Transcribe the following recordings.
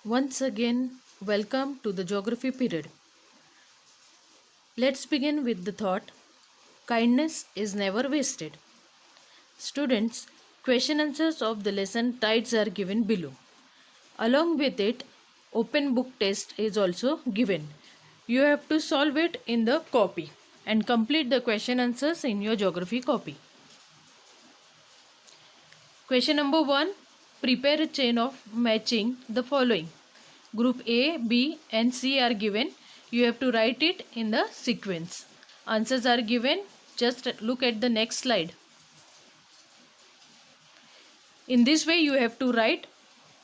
Once again, welcome to the geography period. Let's begin with the thought kindness is never wasted. Students, question answers of the lesson tides are given below. Along with it, open book test is also given. You have to solve it in the copy and complete the question answers in your geography copy. Question number 1. Prepare a chain of matching the following. Group A, B and C are given. You have to write it in the sequence. Answers are given. Just look at the next slide. In this way you have to write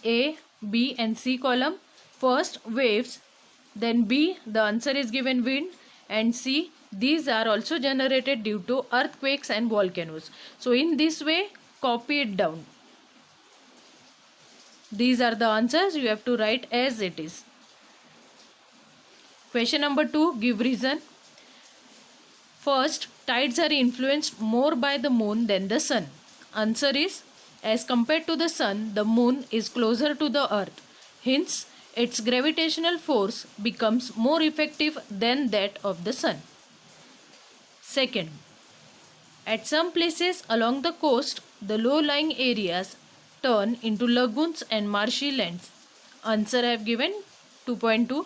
A, B and C column. First waves, then B, the answer is given wind, and C, these are also generated due to earthquakes and volcanoes. So in this way copy it down. These are the answers, you have to write as it is. Question number 2, give reason. First, tides are influenced more by the moon than the sun. Answer is, as compared to the sun, the moon is closer to the earth. Hence, its gravitational force becomes more effective than that of the sun. Second, at some places along the coast, the low-lying areas turn into lagoons and marshy lands. Answer I have given 2.2.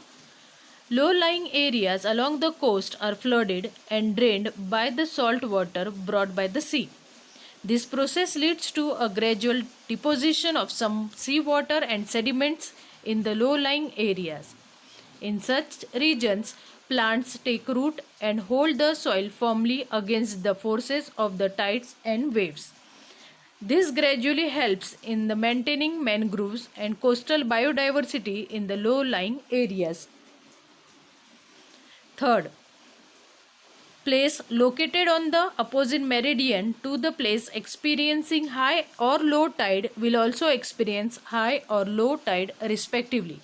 Low-lying areas along the coast are flooded and drained by the salt water brought by the sea. This process leads to a gradual deposition of some seawater and sediments in the low-lying areas. In such regions, plants take root and hold the soil firmly against the forces of the tides and waves. This gradually helps in the maintaining mangroves and coastal biodiversity in the low-lying areas. Third, place located on the opposite meridian to the place experiencing high or low tide will also experience high or low tide respectively.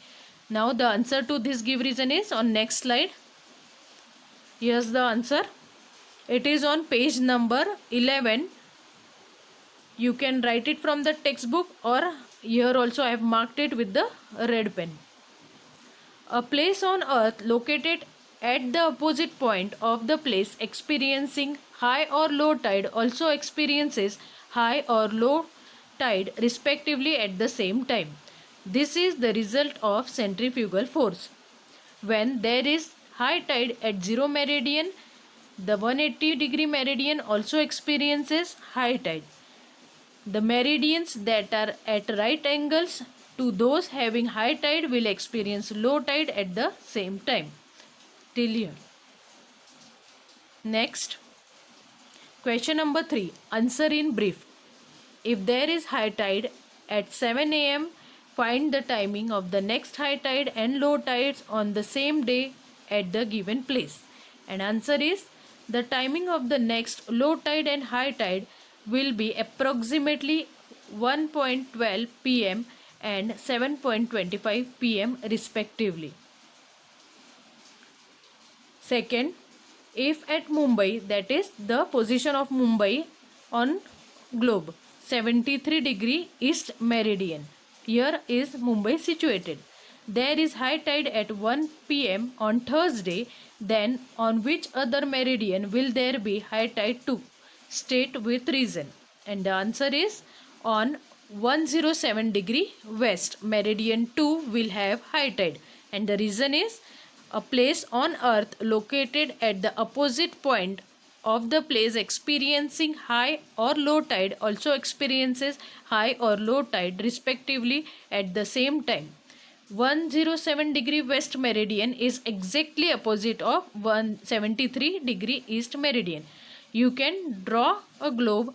Now the answer to this give reason is on next slide. Here's the answer. It is on page number 11. You can write it from the textbook, or here also I have marked it with the red pen. A place on earth located at the opposite point of the place experiencing high or low tide also experiences high or low tide respectively at the same time. This is the result of centrifugal force. When there is high tide at 0 meridian, the 180-degree meridian also experiences high tide. The meridians that are at right angles to those having high tide will experience low tide at the same time. Till here. Next, question number 3. Answer in brief. If there is high tide at 7 am, find the timing of the next high tide and low tides on the same day at the given place. And answer is, the timing of the next low tide and high tide will be approximately 1:12 pm and 7:25 pm respectively. Second, if at Mumbai, that is the position of Mumbai on globe, 73-degree east meridian, here is Mumbai situated, there is high tide at 1 pm on Thursday, then on which other meridian will there be high tide too? State with reason. And the answer is, on 107-degree west meridian 2 will have high tide, and the reason is, a place on earth located at the opposite point of the place experiencing high or low tide also experiences high or low tide respectively at the same time. 107-degree west meridian is exactly opposite of 173-degree east meridian. You can draw a globe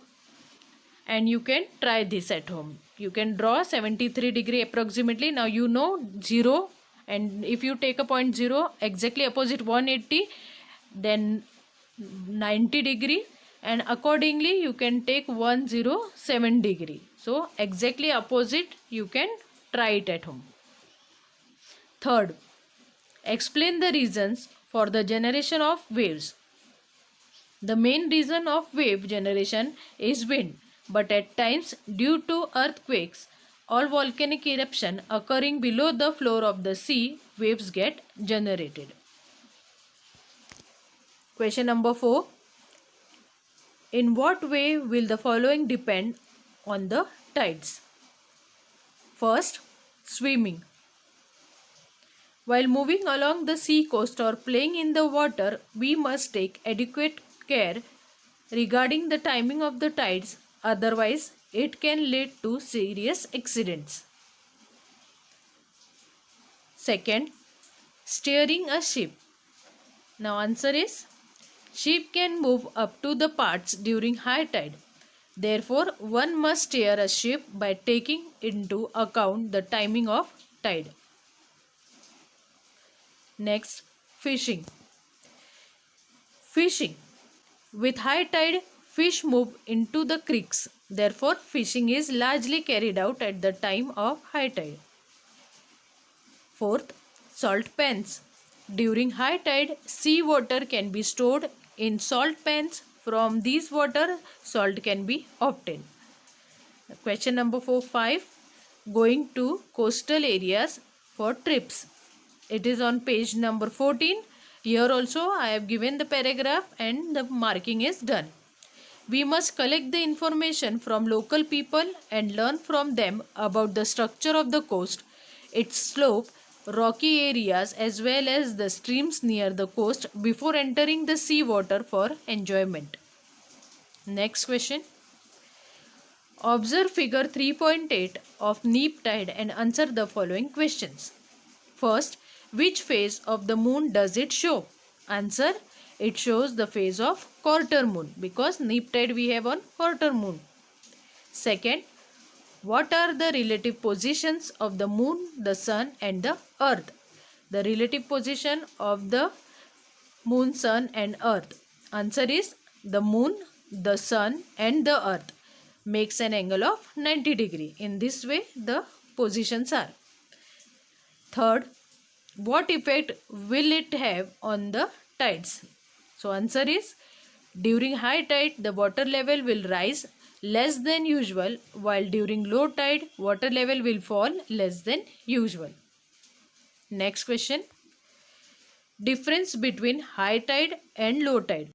and you can try this at home. You can draw 73-degree approximately. Now you know 0, and if you take a point 0 exactly opposite 180, then 90-degree, and accordingly you can take 107-degree. So exactly opposite you can try it at home. Third, explain the reasons for the generation of waves. The main reason of wave generation is wind, but at times due to earthquakes all volcanic eruption occurring below the floor of the sea, waves get generated. Question number 4. In what way will the following depend on the tides? First, swimming. While moving along the sea coast or playing in the water, we must take adequate care regarding the timing of the tides, otherwise it can lead to serious accidents. Second, steering a ship. Now answer is, ship can move up to the parts during high tide. Therefore, one must steer a ship by taking into account the timing of tide. Next, fishing. Fishing. With high tide, fish move into the creeks. Therefore, fishing is largely carried out at the time of high tide. Fourth, salt pans. During high tide, sea water can be stored in salt pans. From these water, salt can be obtained. Question number 5. Going to coastal areas for trips. It is on page number 14. Here also I have given the paragraph and the marking is done. We must collect the information from local people and learn from them about the structure of the coast, its slope, rocky areas as well as the streams near the coast before entering the sea water for enjoyment. Next question. Observe figure 3.8 of neap tide and answer the following questions. First, which phase of the moon does it show? Answer, it shows the phase of quarter moon because neap tide we have on quarter moon. Second, what are the relative positions of the moon, the sun and the earth? The relative position of the moon, sun and earth. Answer is, the moon, the sun and the earth makes an angle of 90 degree. In this way the positions are. Third, what effect will it have on the tides? So answer is, during high tide the water level will rise less than usual, while during low tide water level will fall less than usual. Next question. Difference between high tide and low tide.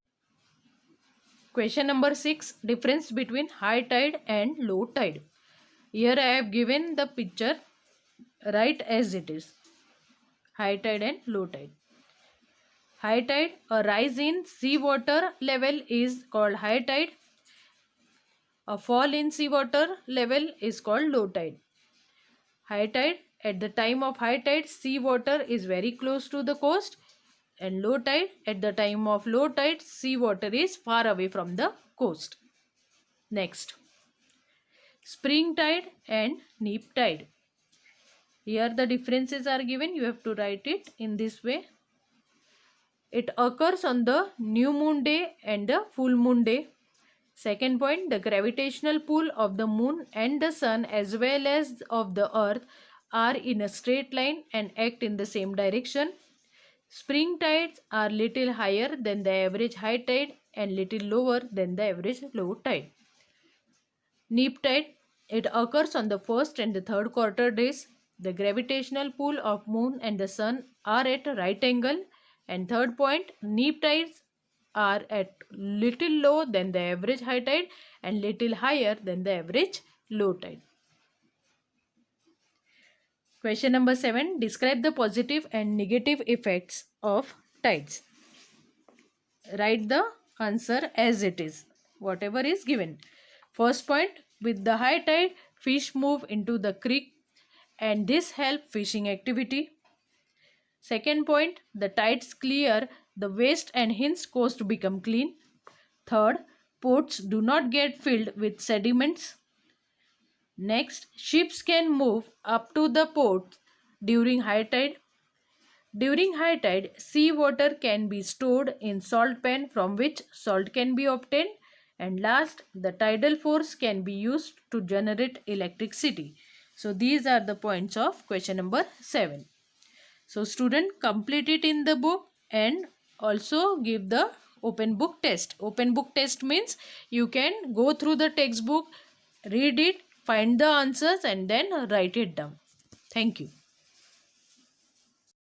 Question number 6. Difference between high tide and low tide. Here I have given the picture right as it is. High tide and low tide. High tide, a rise in sea water level is called high tide. A fall in sea water level is called low tide. High tide, at the time of high tide, sea water is very close to the coast, and low tide, at the time of low tide, sea water is far away from the coast. Next, spring tide and neap tide. Here the differences are given. You have to write it in this way. It occurs on the new moon day and the full moon day. Second point, the gravitational pull of the moon and the sun as well as of the earth are in a straight line and act in the same direction. Spring tides are little higher than the average high tide and little lower than the average low tide. Neap tide, it occurs on the first and the third quarter days. The gravitational pull of moon and the sun are at a right angle. And third point, neap tides are at little low than the average high tide and little higher than the average low tide. Question number 7. Describe the positive and negative effects of tides. Write the answer as it is, whatever is given. First point, with the high tide, fish move into the creek and this help fishing activity. Second point, the tides clear the west and hence coast become clean. Third, ports do not get filled with sediments. Next, ships can move up to the port during high tide. During high tide, sea water can be stored in salt pan from which salt can be obtained. And last, the tidal force can be used to generate electricity. So these are the points of question number 7. So student, complete it in the book and also give the open book test. Open book test means you can go through the textbook, read it Find the answers and then write it down. Thank you.